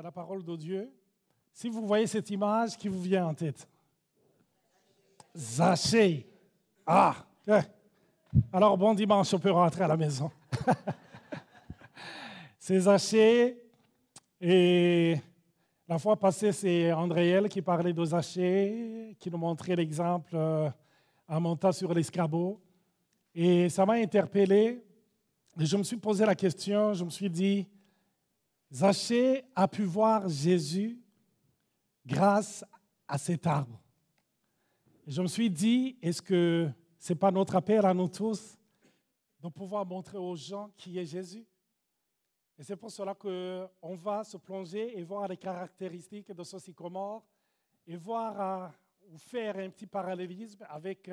la parole de Dieu. Si vous voyez cette image, qui vous vient en tête? Zachée. Ah! Alors, bon dimanche, on peut rentrer à la maison. C'est Zachée. Et la fois passée, c'est Andréel qui parlait de Zachée, qui nous montrait l'exemple en montant sur l'escabeau. Et ça m'a interpellé. Et je me suis posé la question, je me suis dit, Zachée a pu voir Jésus grâce à cet arbre. Et je me suis dit, est-ce que ce n'est pas notre appel à nous tous de pouvoir montrer aux gens qui est Jésus? Et c'est pour cela qu'on va se plonger et voir les caractéristiques de ce sycomore et voir ou faire un petit parallélisme avec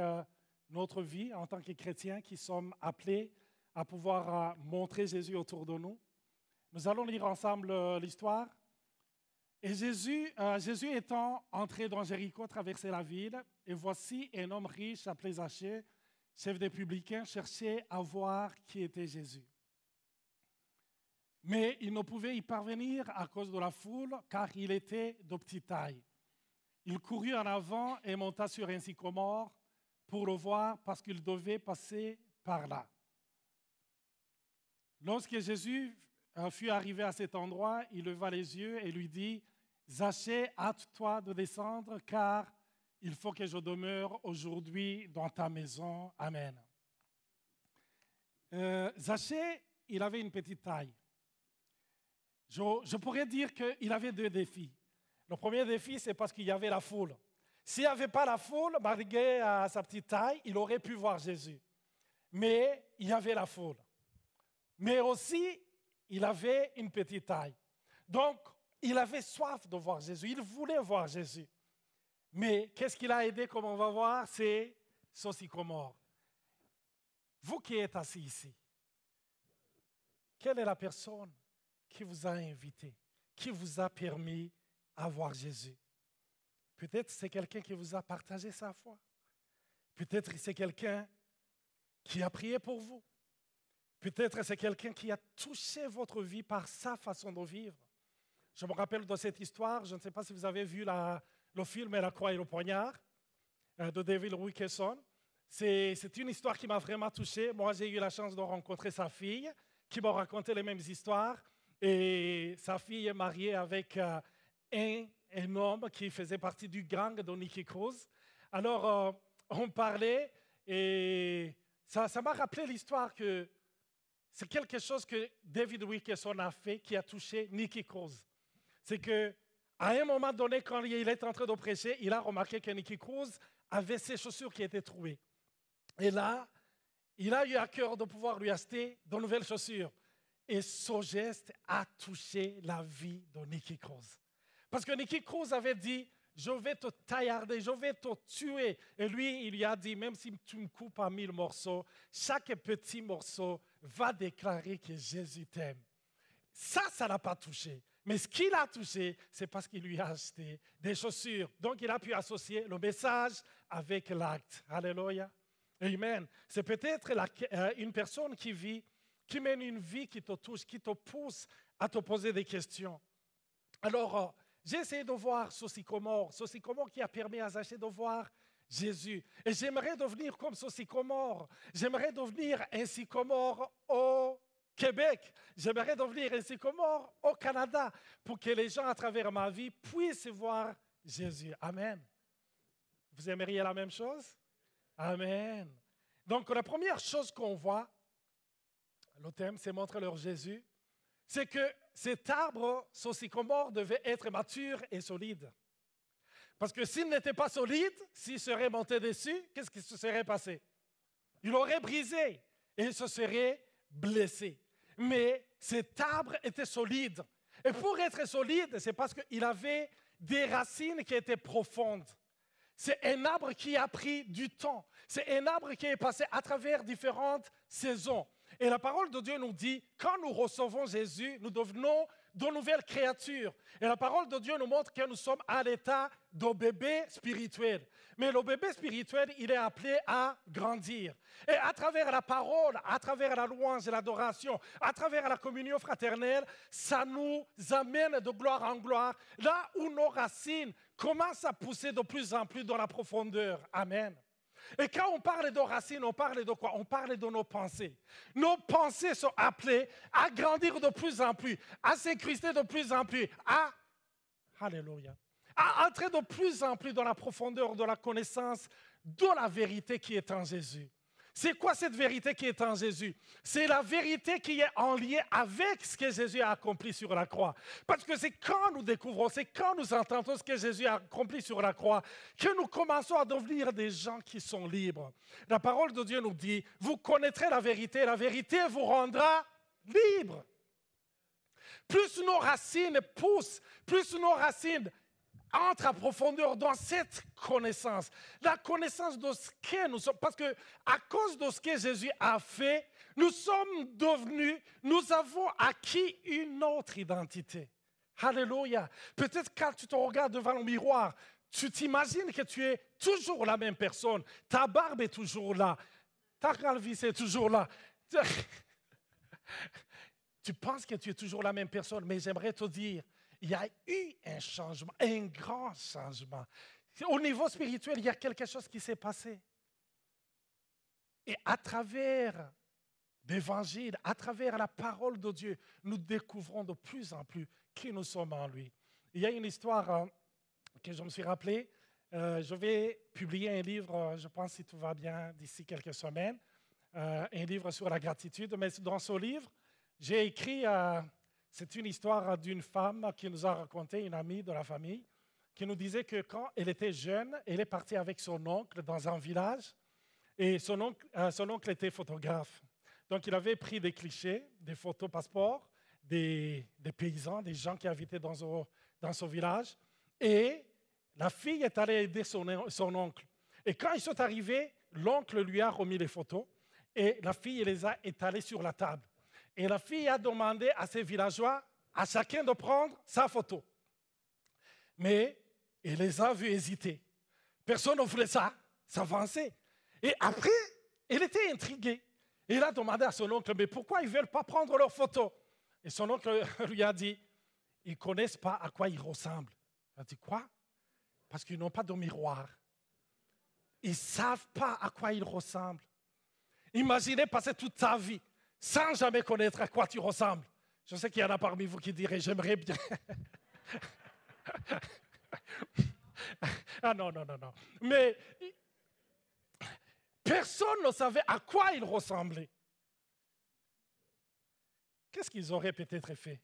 notre vie en tant que chrétiens qui sommes appelés à pouvoir montrer Jésus autour de nous. Nous allons lire ensemble l'histoire. Et Jésus étant entré dans Jéricho, traversait la ville, et voici un homme riche appelé Zachée, chef des publicains, cherchait à voir qui était Jésus. Mais il ne pouvait y parvenir à cause de la foule, car il était de petite taille. Il courut en avant et monta sur un sycomore pour le voir, parce qu'il devait passer par là. Lorsque Jésus fut arrivé à cet endroit, il leva les yeux et lui dit, « Zachée, hâte-toi de descendre, car il faut que je demeure aujourd'hui dans ta maison. » Amen. Zachée, il avait une petite taille. Je pourrais dire qu'il avait deux défis. Le premier défi, c'est parce qu'il y avait la foule. S'il n'y avait pas la foule, malgré sa petite taille, il aurait pu voir Jésus. Mais il y avait la foule. Mais aussi, il avait une petite taille. Donc, il avait soif de voir Jésus. Il voulait voir Jésus. Mais qu'est-ce qui l'a aidé, comme on va voir? C'est ce sycomore. Vous qui êtes assis ici, quelle est la personne qui vous a invité, qui vous a permis à voir Jésus? Peut-être c'est quelqu'un qui vous a partagé sa foi. Peut-être c'est quelqu'un qui a prié pour vous. Peut-être c'est quelqu'un qui a touché votre vie par sa façon de vivre. Je me rappelle de cette histoire, je ne sais pas si vous avez vu le film « La croix et le poignard » de David Wilkerson. C'est une histoire qui m'a vraiment touché. Moi, j'ai eu la chance de rencontrer sa fille, qui m'a raconté les mêmes histoires. Et sa fille est mariée avec un homme qui faisait partie du gang de Nicky Cruz. Alors, on parlait et ça m'a rappelé l'histoire que c'est quelque chose que David Wilkerson a fait qui a touché Nicky Cruz. C'est qu'à un moment donné, quand il est en train de prêcher, il a remarqué que Nicky Cruz avait ses chaussures qui étaient trouées. Et là, il a eu à cœur de pouvoir lui acheter de nouvelles chaussures. Et ce geste a touché la vie de Nicky Cruz. Parce que Nicky Cruz avait dit, je vais te taillarder, je vais te tuer. Et lui, il lui a dit, même si tu me coupes en 1000 morceaux, chaque petit morceau va déclarer que Jésus t'aime. Ça l'a pas touché. Mais ce qui l'a touché, c'est parce qu'il lui a acheté des chaussures. Donc, il a pu associer le message avec l'acte. Alléluia. Amen. C'est peut-être une personne qui mène une vie qui te touche, qui te pousse à te poser des questions. Alors, j'ai essayé de voir ce sycomore qui a permis à Zachée de voir Jésus. Et j'aimerais devenir comme ce sycomore. J'aimerais devenir un sycomore au Québec. J'aimerais devenir un sycomore au Canada pour que les gens à travers ma vie puissent voir Jésus. Amen. Vous aimeriez la même chose? Amen. Donc, la première chose qu'on voit, le thème, c'est montrer leur Jésus, c'est que cet arbre, ce sycomore, devait être mature et solide. Parce que s'il n'était pas solide, s'il serait monté dessus, qu'est-ce qui se serait passé? Il aurait brisé et il se serait blessé. Mais cet arbre était solide. Et pour être solide, c'est parce qu'il avait des racines qui étaient profondes. C'est un arbre qui a pris du temps. C'est un arbre qui est passé à travers différentes saisons. Et la parole de Dieu nous dit, quand nous recevons Jésus, nous devenons de nouvelles créatures. Et la parole de Dieu nous montre que nous sommes à l'état de bébé spirituel. Mais le bébé spirituel, il est appelé à grandir. Et à travers la parole, à travers la louange et l'adoration, à travers la communion fraternelle, ça nous amène de gloire en gloire, là où nos racines commencent à pousser de plus en plus dans la profondeur. Amen. Et quand on parle de racines, on parle de quoi? On parle de nos pensées. Nos pensées sont appelées à grandir de plus en plus, à s'incruster de plus en plus, Alléluia, à entrer de plus en plus dans la profondeur de la connaissance de la vérité qui est en Jésus. C'est quoi cette vérité qui est en Jésus? C'est la vérité qui est en lien avec ce que Jésus a accompli sur la croix. Parce que c'est quand nous découvrons, c'est quand nous entendons ce que Jésus a accompli sur la croix, que nous commençons à devenir des gens qui sont libres. La parole de Dieu nous dit, vous connaîtrez la vérité vous rendra libres. Plus nos racines poussent, plus nos racines entre à profondeur dans cette connaissance, la connaissance de ce que nous sommes, parce que à cause de ce que Jésus a fait, nous sommes devenus, nous avons acquis une autre identité. Alléluia. Peut-être quand tu te regardes devant le miroir, tu t'imagines que tu es toujours la même personne, ta barbe est toujours là, ta calvitie est toujours là. Tu penses que tu es toujours la même personne, mais j'aimerais te dire, il y a eu un changement, un grand changement. Au niveau spirituel, il y a quelque chose qui s'est passé. Et à travers l'Évangile, à travers la parole de Dieu, nous découvrons de plus en plus qui nous sommes en lui. Il y a une histoire que je me suis rappelée. Je vais publier un livre, je pense si tout va bien, d'ici quelques semaines, un livre sur la gratitude. Mais dans ce livre, j'ai écrit... c'est une histoire d'une femme qui nous a raconté, une amie de la famille, qui nous disait que quand elle était jeune, elle est partie avec son oncle dans un village et son oncle était photographe. Donc il avait pris des clichés, des photos passeports, des paysans, des gens qui habitaient dans ce village. Et la fille est allée aider son oncle. Et quand ils sont arrivés, l'oncle lui a remis les photos et la fille les a étalées sur la table. Et la fille a demandé à ses villageois, à chacun de prendre sa photo. Mais elle les a vus hésiter. Personne ne voulait s'avancer. Et après, elle était intriguée. Elle a demandé à son oncle, mais pourquoi ils ne veulent pas prendre leur photo? Et son oncle lui a dit, ils ne connaissent pas à quoi ils ressemblent. Elle a dit, quoi? Parce qu'ils n'ont pas de miroir. Ils ne savent pas à quoi ils ressemblent. Imaginez passer toute ta vie sans jamais connaître à quoi tu ressembles. Je sais qu'il y en a parmi vous qui diraient, j'aimerais bien. Ah non. Mais personne ne savait à quoi il ressemblait. Qu'est-ce qu'ils auraient peut-être fait?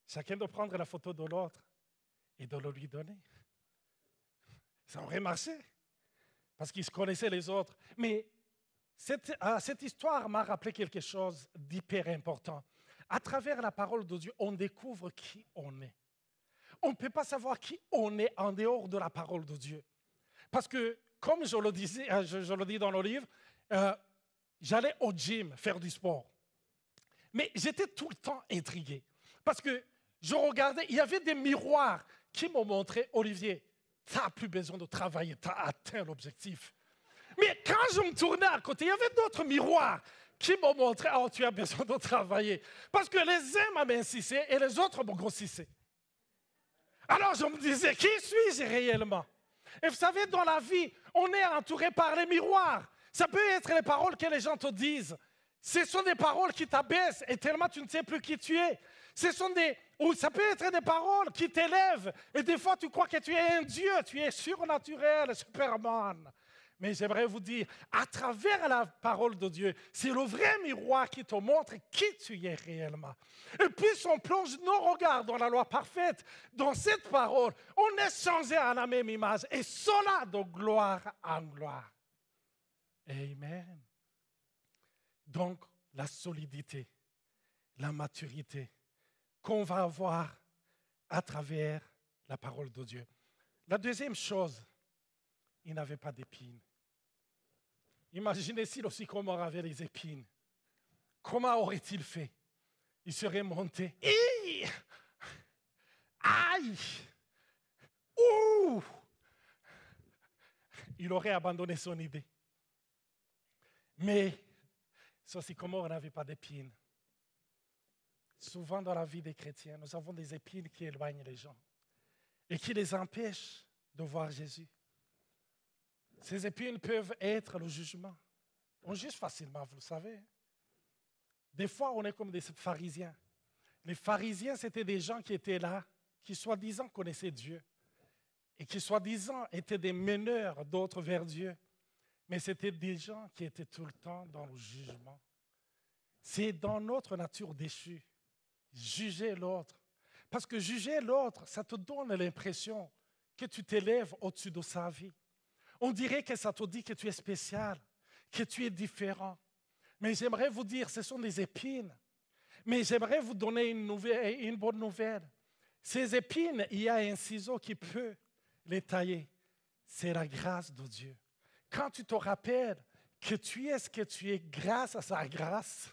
Chacun de prendre la photo de l'autre et de le lui donner. Ça aurait marché, parce qu'ils se connaissaient les autres. Mais cette histoire m'a rappelé quelque chose d'hyper important. À travers la parole de Dieu, on découvre qui on est. On ne peut pas savoir qui on est en dehors de la parole de Dieu. Parce que, comme je le dis dans le livre, j'allais au gym faire du sport. Mais j'étais tout le temps intrigué. Parce que je regardais, il y avait des miroirs qui me montraient, Olivier, tu n'as plus besoin de travailler, tu as atteint l'objectif. Mais quand je me tournais à côté, il y avait d'autres miroirs qui me montraient, oh, tu as besoin de travailler. Parce que les uns m'amincissaient et les autres me grossissaient. Alors je me disais, qui suis-je réellement? Et vous savez, dans la vie, on est entouré par les miroirs. Ça peut être les paroles que les gens te disent. Ce sont des paroles qui t'abaissent et tellement tu ne sais plus qui tu es. Ou ça peut être des paroles qui t'élèvent. Et des fois, tu crois que tu es un Dieu, tu es surnaturel, Superman. Mais j'aimerais vous dire, à travers la parole de Dieu, c'est le vrai miroir qui te montre qui tu es réellement. Et puis, on plonge nos regards dans la loi parfaite, dans cette parole, on est changé à la même image, et cela de gloire en gloire. Amen. Donc, la solidité, la maturité qu'on va avoir à travers la parole de Dieu. La deuxième chose, il n'avait pas d'épines. Imaginez si le sycomore avait les épines. Comment aurait-il fait? il serait monté. Hi! Aïe! Ouh! Il aurait abandonné son idée. Mais Sodome n'avait pas d'épines. Souvent dans la vie des chrétiens, nous avons des épines qui éloignent les gens et qui les empêchent de voir Jésus. Ces épines peuvent être le jugement. On juge facilement, vous le savez. Des fois, on est comme des pharisiens. Les pharisiens, c'était des gens qui étaient là, qui soi-disant connaissaient Dieu et qui soi-disant étaient des meneurs d'autres vers Dieu. Mais c'était des gens qui étaient tout le temps dans le jugement. C'est dans notre nature déchue. Juger l'autre. Parce que juger l'autre, ça te donne l'impression que tu t'élèves au-dessus de sa vie. On dirait que ça te dit que tu es spécial, que tu es différent. Mais j'aimerais vous dire, ce sont des épines. Mais j'aimerais vous donner une bonne nouvelle. Ces épines, il y a un ciseau qui peut les tailler. C'est la grâce de Dieu. Quand tu te rappelles que tu es ce que tu es grâce à sa grâce,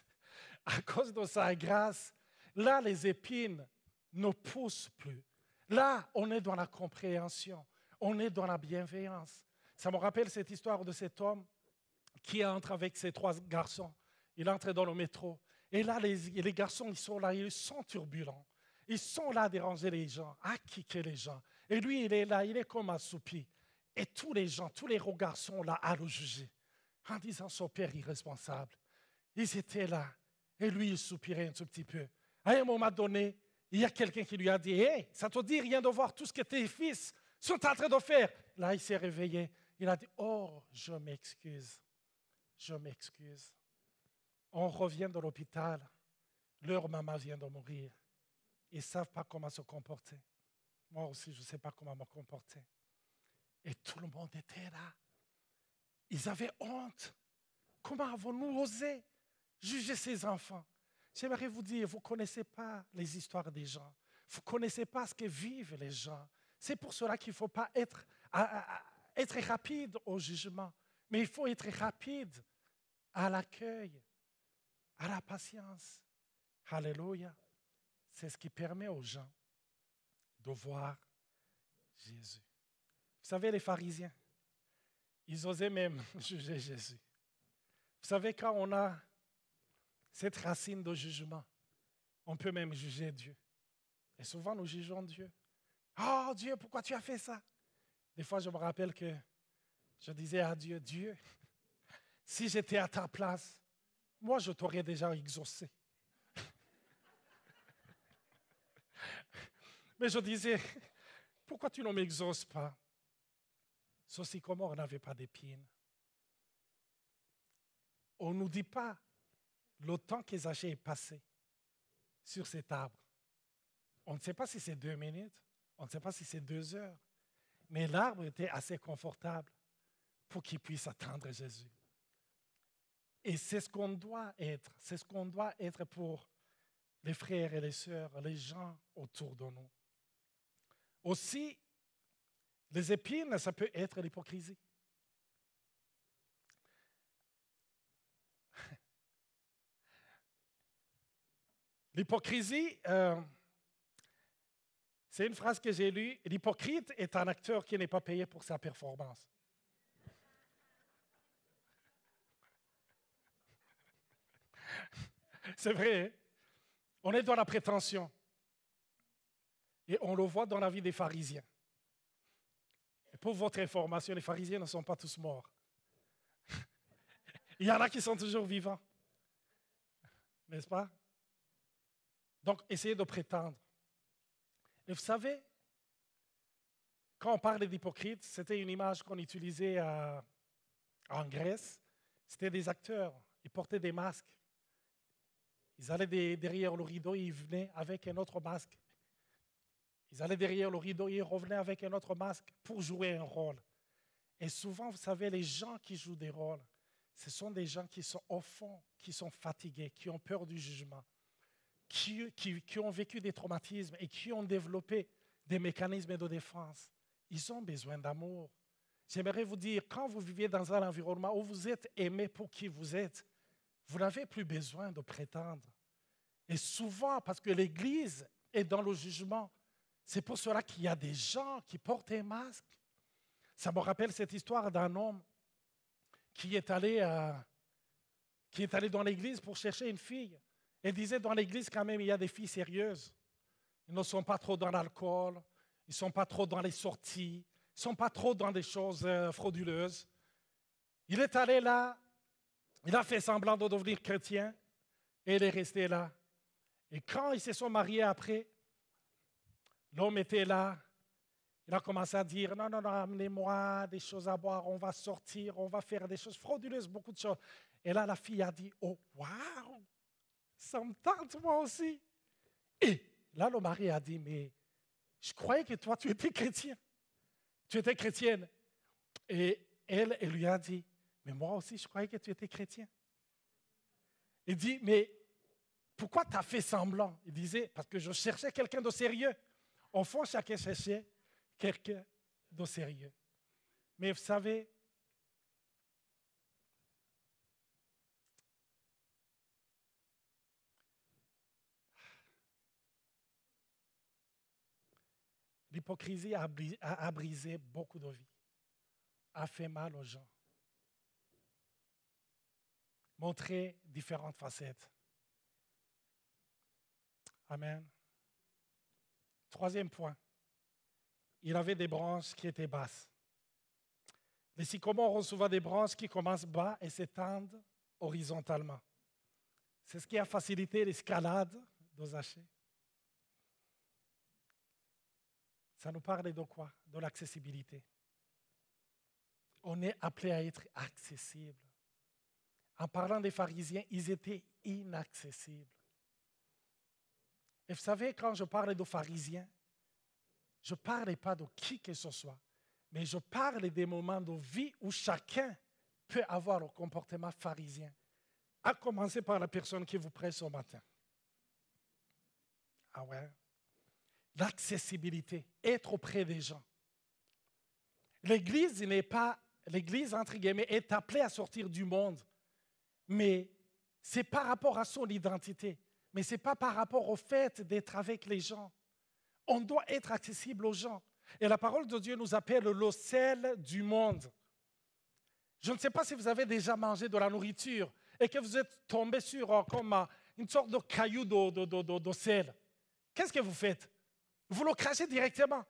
à cause de sa grâce, là, les épines ne poussent plus. Là, on est dans la compréhension. On est dans la bienveillance. Ça me rappelle cette histoire de cet homme qui entre avec ses 3 garçons. Il entre dans le métro. Et là, les garçons, ils sont là, ils sont turbulents. Ils sont là à déranger les gens, à kicker les gens. Et lui, il est là, il est comme assoupi. Et tous les gens, tous les regards sont là à le juger, en disant son père irresponsable. Ils étaient là. Et lui, il soupirait un tout petit peu. À un moment donné, il y a quelqu'un qui lui a dit « Hey, ça te dit rien de voir tout ce que tes fils sont en train de faire ?» Là, il s'est réveillé. Il a dit « Oh, je m'excuse. Je m'excuse. » On revient de l'hôpital. Leur maman vient de mourir. Ils ne savent pas comment se comporter. Moi aussi, je ne sais pas comment me comporter. Et tout le monde était là. Ils avaient honte. Comment avons-nous osé juger ces enfants? J'aimerais vous dire, vous ne connaissez pas les histoires des gens. Vous ne connaissez pas ce que vivent les gens. C'est pour cela qu'il ne faut pas être rapide au jugement, mais il faut être rapide à l'accueil, à la patience. Alléluia. C'est ce qui permet aux gens de voir Jésus. Vous savez, les pharisiens, ils osaient même juger Jésus. Vous savez, quand on a cette racine de jugement, on peut même juger Dieu. Et souvent, nous jugeons Dieu. « Oh Dieu, pourquoi tu as fait ça? » Des fois, je me rappelle que je disais à Dieu, « Dieu, si j'étais à ta place, moi, je t'aurais déjà exaucé. » Mais je disais, « Pourquoi tu ne m'exauces pas? » Ce sycomore n'avait pas d'épines. On ne nous dit pas le temps qu'Ézachée est passé sur cet arbre. On ne sait pas si c'est 2 minutes, on ne sait pas si c'est 2 heures, mais l'arbre était assez confortable pour qu'il puisse attendre Jésus. Et c'est ce qu'on doit être, c'est ce qu'on doit être pour les frères et les sœurs, les gens autour de nous. Aussi, les épines, ça peut être l'hypocrisie. L'hypocrisie, c'est une phrase que j'ai lue. L'hypocrite est un acteur qui n'est pas payé pour sa performance. C'est vrai, hein? On est dans la prétention. Et on le voit dans la vie des pharisiens. Et pour votre information, les pharisiens ne sont pas tous morts. Il y en a qui sont toujours vivants. N'est-ce pas? Donc, essayez de prétendre. Et vous savez, quand on parle d'hypocrite, c'était une image qu'on utilisait en Grèce. C'était des acteurs. Ils portaient des masques. Ils allaient derrière le rideau et ils venaient avec un autre masque. Ils allaient derrière le rideau et ils revenaient avec un autre masque pour jouer un rôle. Et souvent, vous savez, les gens qui jouent des rôles, ce sont des gens qui sont au fond, qui sont fatigués, qui ont peur du jugement, qui ont vécu des traumatismes et qui ont développé des mécanismes de défense. Ils ont besoin d'amour. J'aimerais vous dire, quand vous vivez dans un environnement où vous êtes aimé pour qui vous êtes, vous n'avez plus besoin de prétendre. Et souvent, parce que l'Église est dans le jugement, c'est pour cela qu'il y a des gens qui portent un masque. Ça me rappelle cette histoire d'un homme qui est allé dans l'église pour chercher une fille. Il disait, dans l'église, quand même, il y a des filles sérieuses. Ils ne sont pas trop dans l'alcool, ils ne sont pas trop dans les sorties, ils ne sont pas trop dans des choses frauduleuses. Il est allé là, il a fait semblant de devenir chrétien et il est resté là. Et quand ils se sont mariés après, l'homme était là. Il a commencé à dire, non, amenez-moi des choses à boire, on va sortir, on va faire des choses frauduleuses, beaucoup de choses. Et là, la fille a dit, oh, waouh, ça me tente moi aussi. Et là, le mari a dit, mais je croyais que toi, tu étais chrétien. Tu étais chrétienne. Et elle lui a dit, mais moi aussi, je croyais que tu étais chrétien. Il dit, mais pourquoi tu as fait semblant? Il disait, parce que je cherchais quelqu'un de sérieux. Au fond, chacun cherchait quelqu'un de sérieux. Mais vous savez, l'hypocrisie a brisé beaucoup de vies, a fait mal aux gens, montré différentes facettes. Amen. Troisième point, il avait des branches qui étaient basses. Les sycomores ont souvent des branches qui commencent bas et s'étendent horizontalement. C'est ce qui a facilité l'escalade de Zachée. Ça nous parle de quoi? De l'accessibilité. On est appelé à être accessible. En parlant des pharisiens, ils étaient inaccessibles. Et vous savez, quand je parle de pharisiens, je ne parle pas de qui que ce soit, mais je parle des moments de vie où chacun peut avoir un comportement pharisien, à commencer par la personne qui vous presse ce matin. Ah ouais? L'accessibilité, être auprès des gens. L'Église n'est pas, l'Église, entre guillemets, est appelée à sortir du monde, mais c'est par rapport à son identité, mais ce n'est pas par rapport au fait d'être avec les gens. On doit être accessible aux gens. Et la parole de Dieu nous appelle le sel du monde. Je ne sais pas si vous avez déjà mangé de la nourriture et que vous êtes tombé sur comme une sorte de caillou de sel. Qu'est-ce que vous faites? Vous le crachez directement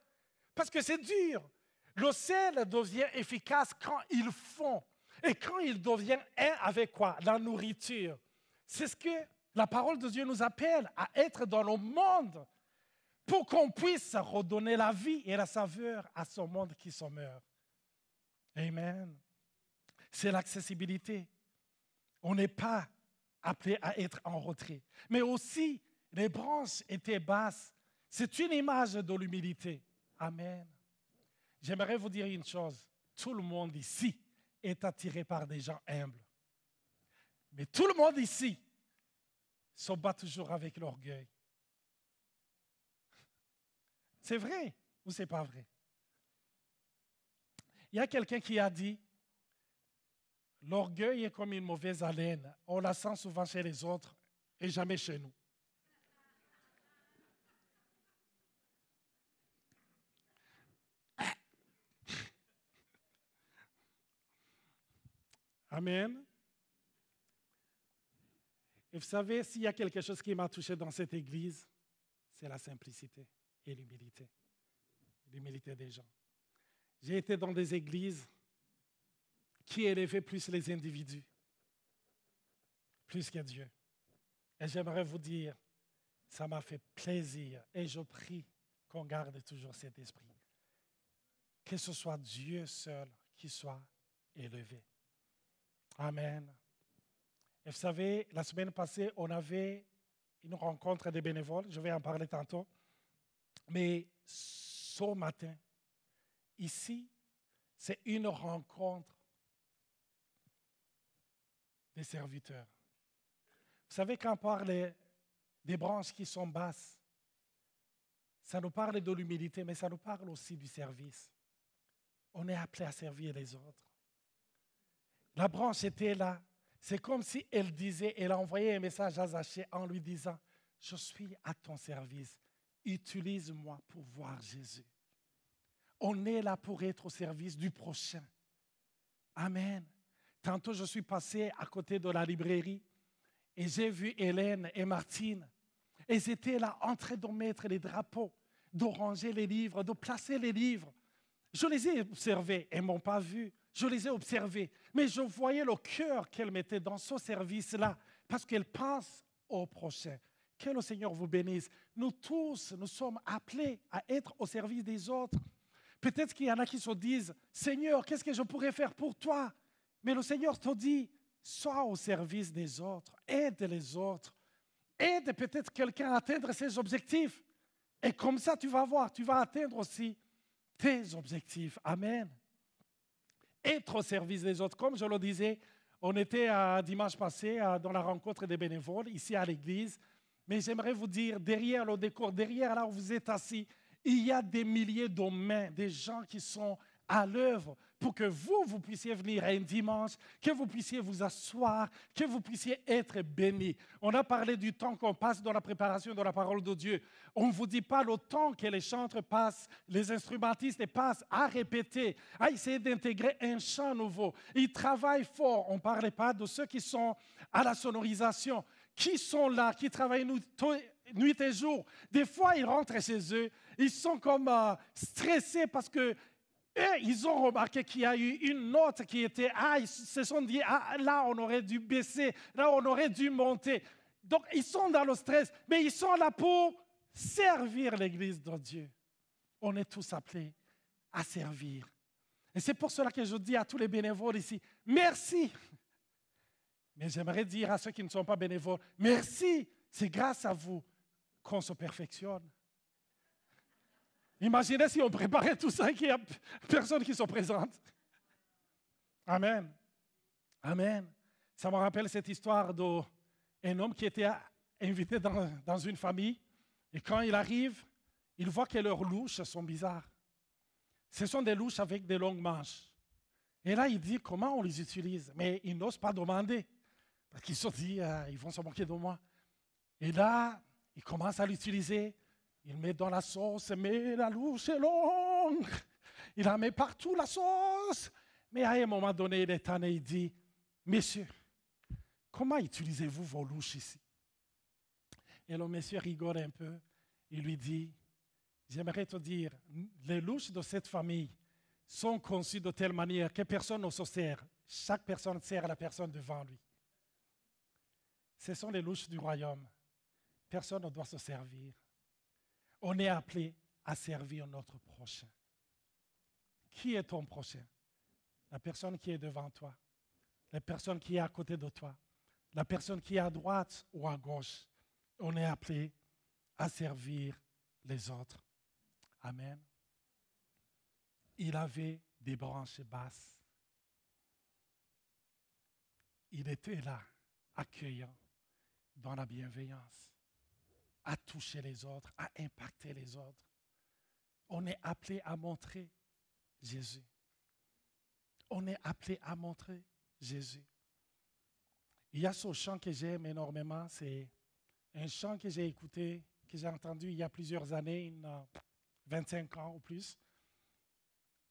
parce que c'est dur. Le sel devient efficace quand il fond et quand il devient un avec quoi? La nourriture. C'est ce que la parole de Dieu nous appelle à être dans le monde pour qu'on puisse redonner la vie et la saveur à ce monde qui se meurt. Amen. C'est l'accessibilité. On n'est pas appelé à être en retrait. Mais aussi, les branches étaient basses. C'est une image de l'humilité. Amen. J'aimerais vous dire une chose. Tout le monde ici est attiré par des gens humbles. Mais tout le monde ici se bat toujours avec l'orgueil. C'est vrai ou c'est pas vrai? Il y a quelqu'un qui a dit, l'orgueil est comme une mauvaise haleine. On la sent souvent chez les autres et jamais chez nous. Amen. Et vous savez, s'il y a quelque chose qui m'a touché dans cette église, c'est la simplicité et l'humilité. L'humilité des gens. J'ai été dans des églises qui élevaient plus les individus, plus que Dieu. Et j'aimerais vous dire, ça m'a fait plaisir et je prie qu'on garde toujours cet esprit. Que ce soit Dieu seul qui soit élevé. Amen. Et vous savez, la semaine passée, on avait une rencontre des bénévoles, je vais en parler tantôt. Mais ce matin, ici, c'est une rencontre des serviteurs. Vous savez, quand on parle des branches qui sont basses, ça nous parle de l'humilité, mais ça nous parle aussi du service. On est appelé à servir les autres. La branche était là. C'est comme si elle disait, elle a envoyé un message à Zachée en lui disant, je suis à ton service. Utilise-moi pour voir Jésus. On est là pour être au service du prochain. Amen. Tantôt, je suis passé à côté de la librairie et j'ai vu Hélène et Martine. Elles étaient là en train de mettre les drapeaux, de ranger les livres, de placer les livres. Je les ai observés, elles ne m'ont pas vu. Je les ai observés, mais je voyais le cœur qu'elles mettaient dans ce service-là, parce qu'elles pensent au prochain. Que le Seigneur vous bénisse. Nous tous, nous sommes appelés à être au service des autres. Peut-être qu'il y en a qui se disent, Seigneur, qu'est-ce que je pourrais faire pour toi? Mais le Seigneur te dit, sois au service des autres, aide les autres. Aide peut-être quelqu'un à atteindre ses objectifs. Et comme ça, tu vas voir, tu vas atteindre aussi tes objectifs. Amen. Être au service des autres. Comme je le disais, on était dimanche passé dans la rencontre des bénévoles ici à l'église. Mais j'aimerais vous dire, derrière le décor, derrière là où vous êtes assis, il y a des milliers de mains, des gens qui sont à l'œuvre pour que vous puissiez venir un dimanche, que vous puissiez vous asseoir, que vous puissiez être bénis. On a parlé du temps qu'on passe dans la préparation de la parole de Dieu. On ne vous dit pas le temps que les chantres passent, les instrumentistes passent à répéter, à essayer d'intégrer un chant nouveau. Ils travaillent fort. On ne parlait pas de ceux qui sont à la sonorisation, qui sont là, qui travaillent nuit et jour. Des fois, ils rentrent chez eux, ils sont comme stressés parce que ils ont remarqué qu'il y a eu une note qui était, ils se sont dit, là on aurait dû baisser, là on aurait dû monter. Donc ils sont dans le stress, mais ils sont là pour servir l'Église de Dieu. On est tous appelés à servir. Et c'est pour cela que je dis à tous les bénévoles ici, merci. Mais j'aimerais dire à ceux qui ne sont pas bénévoles, merci, c'est grâce à vous qu'on se perfectionne. Imaginez si on préparait tout ça et qu'il n'y a personne qui se présente. Amen. Amen. Ça me rappelle cette histoire d'un homme qui était invité dans une famille. Et quand il arrive, il voit que leurs louches sont bizarres. Ce sont des louches avec des longues manches. Et là, il dit, comment on les utilise? Mais il n'ose pas demander. Parce qu'il se dit, ils vont se moquer de moi. Et là, il commence à l'utiliser. Il met dans la sauce, mais la louche est longue. Il la met partout, la sauce. Mais à un moment donné, il est tanné, il dit, messieurs, comment utilisez-vous vos louches ici? Et le monsieur rigole un peu. Il lui dit, j'aimerais te dire, les louches de cette famille sont conçues de telle manière que personne ne se sert. Chaque personne sert à la personne devant lui. Ce sont les louches du royaume. Personne ne doit se servir. On est appelé à servir notre prochain. Qui est ton prochain? La personne qui est devant toi, la personne qui est à côté de toi, la personne qui est à droite ou à gauche. On est appelé à servir les autres. Amen. Il avait des branches basses. Il était là, accueillant, dans la bienveillance, à toucher les autres, à impacter les autres. On est appelé à montrer Jésus. On est appelé à montrer Jésus. Il y a ce chant que j'aime énormément, c'est un chant que j'ai écouté, que j'ai entendu il y a plusieurs années, 25 ans ou plus.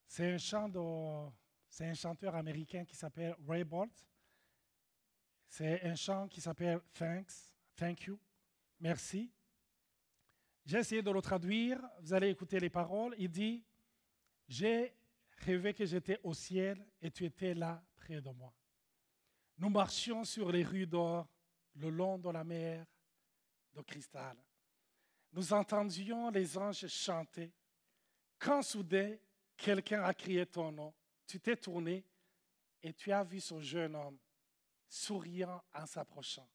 C'est un chanteur américain qui s'appelle Ray Boltz. C'est un chant qui s'appelle Thank You, merci. J'ai essayé de le traduire, vous allez écouter les paroles. Il dit, j'ai rêvé que j'étais au ciel et tu étais là près de moi. Nous marchions sur les rues d'or, le long de la mer de cristal. Nous entendions les anges chanter. Quand soudain, quelqu'un a crié ton nom, tu t'es tourné et tu as vu ce jeune homme souriant en s'approchant.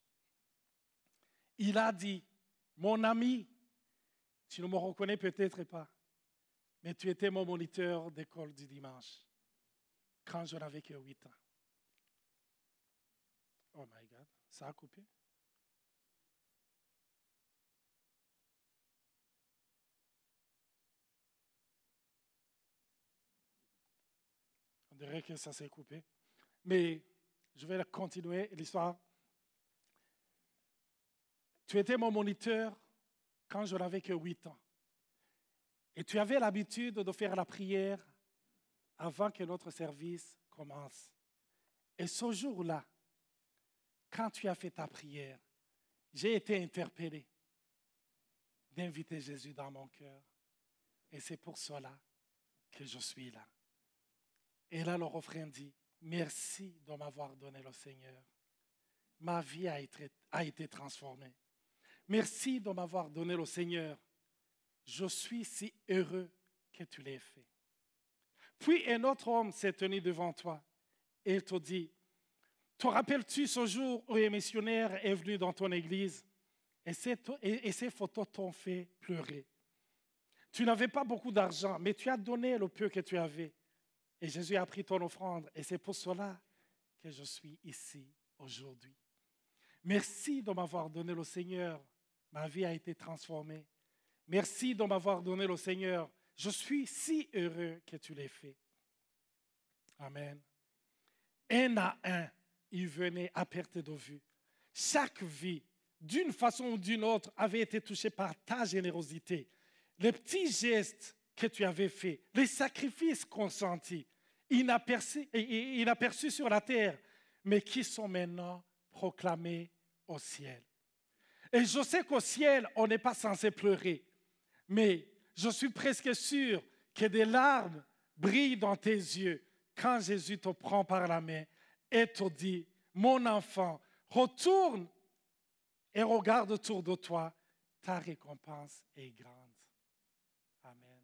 Il a dit, mon ami, tu ne me reconnais peut-être pas, mais tu étais mon moniteur d'école du dimanche quand je n'avais que 8 ans. Oh my God, ça a coupé? On dirait que ça s'est coupé. Mais je vais continuer l'histoire. Tu étais mon moniteur quand je n'avais que 8 ans. Et tu avais l'habitude de faire la prière avant que notre service commence. Et ce jour-là, quand tu as fait ta prière, j'ai été interpellé d'inviter Jésus dans mon cœur. Et c'est pour cela que je suis là. Et là, le refrain dit, merci de m'avoir donné le Seigneur. Ma vie a été transformée. Merci de m'avoir donné le Seigneur. Je suis si heureux que tu l'aies fait. Puis un autre homme s'est tenu devant toi et il te dit, te rappelles-tu ce jour où un missionnaire est venu dans ton église et ces photos t'ont fait pleurer? Tu n'avais pas beaucoup d'argent, mais tu as donné le peu que tu avais. Et Jésus a pris ton offrande et c'est pour cela que je suis ici aujourd'hui. Merci de m'avoir donné le Seigneur. Ma vie a été transformée. Merci de m'avoir donné le Seigneur. Je suis si heureux que tu l'aies fait. Amen. Un à un, ils venaient à perte de vue. Chaque vie, d'une façon ou d'une autre, avait été touchée par ta générosité. Les petits gestes que tu avais faits, les sacrifices consentis, inaperçus sur la terre, mais qui sont maintenant proclamés au ciel. Et je sais qu'au ciel, on n'est pas censé pleurer, mais je suis presque sûr que des larmes brillent dans tes yeux quand Jésus te prend par la main et te dit, mon enfant, retourne et regarde autour de toi, ta récompense est grande. Amen.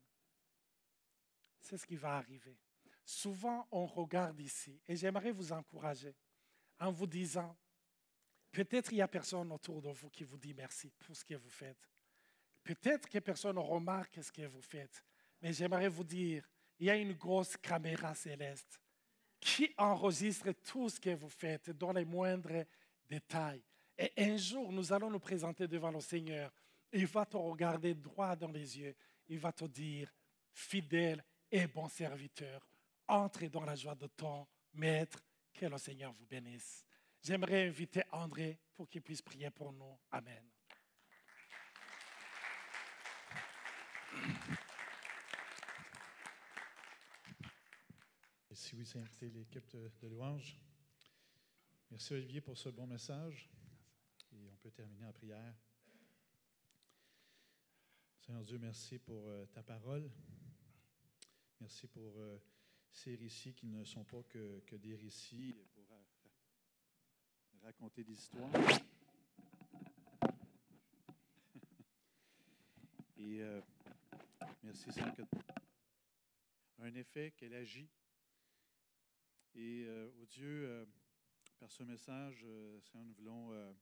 C'est ce qui va arriver. Souvent, on regarde ici et j'aimerais vous encourager en vous disant, peut-être il n'y a personne autour de vous qui vous dit merci pour ce que vous faites. Peut-être que personne ne remarque ce que vous faites, mais j'aimerais vous dire, il y a une grosse caméra céleste qui enregistre tout ce que vous faites dans les moindres détails. Et un jour, nous allons nous présenter devant le Seigneur. Il va te regarder droit dans les yeux. Il va te dire, fidèle et bon serviteur, entrez dans la joie de ton Maître, que le Seigneur vous bénisse. J'aimerais inviter André pour qu'il puisse prier pour nous. Amen. Et si vous invitez l'équipe de louange. Merci Olivier pour ce bon message. Et on peut terminer en prière. Seigneur Dieu, merci pour ta parole. Merci pour ces récits qui ne sont pas que des récits pour raconter des histoires. Et merci Seigneur, un effet qu'elle agit. Et oh Dieu, par ce message, Seigneur, nous voulons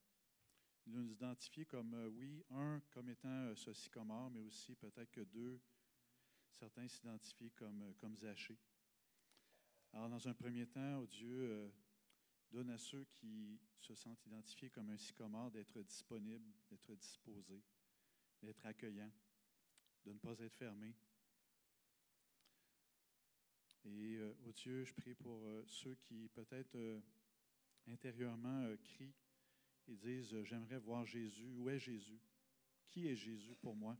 nous identifier comme, oui, un, comme étant ce sycomore, mais aussi peut-être que deux, certains s'identifient comme Zachée. Alors, dans un premier temps, oh Dieu, donne à ceux qui se sentent identifiés comme un sycomore d'être disponibles, d'être disposés, d'être accueillants, de ne pas être fermés. Et, oh Dieu, je prie pour ceux qui, peut-être intérieurement, crient et disent, j'aimerais voir Jésus. Où est Jésus? Qui est Jésus pour moi?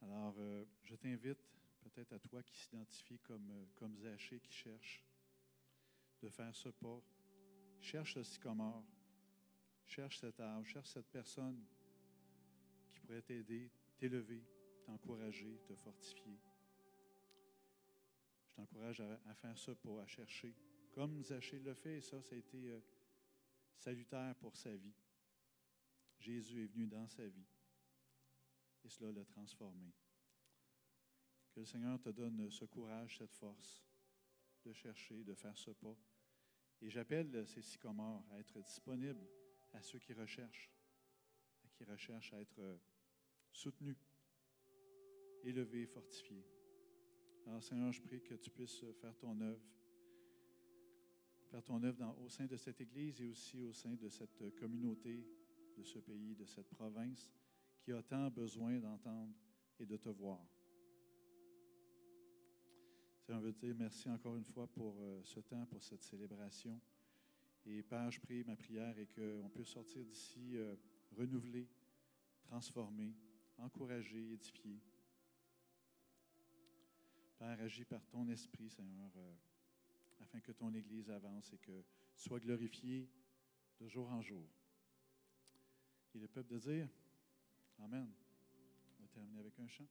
Alors, je t'invite, peut-être à toi qui s'identifie comme Zachée, qui cherche de faire ce pas. Cherche ce sycomore. Cherche cet arbre. Cherche cette personne qui pourrait t'aider, t'élever, t'encourager, te fortifier. Je t'encourage à faire ça à chercher. Comme Zachée l'a fait, et ça a été salutaire pour sa vie. Jésus est venu dans sa vie. Et cela l'a transformé. Que le Seigneur te donne ce courage, cette force de chercher, de faire ce pas. Et j'appelle ces sycomores à être disponibles à ceux qui recherchent à être soutenus, élevés, fortifiés. Alors Seigneur, je prie que tu puisses faire ton œuvre au sein de cette Église et aussi au sein de cette communauté, de ce pays, de cette province qui a tant besoin d'entendre et de te voir. Seigneur, on veut te dire merci encore une fois pour ce temps, pour cette célébration Et Père, je prie, ma prière est qu'on puisse sortir d'ici renouvelé, transformé, encouragé, édifié. Père, agis par ton esprit, Seigneur, afin que ton Église avance et que tu sois glorifié de jour en jour. Et le peuple de dire, Amen. On va terminer avec un chant.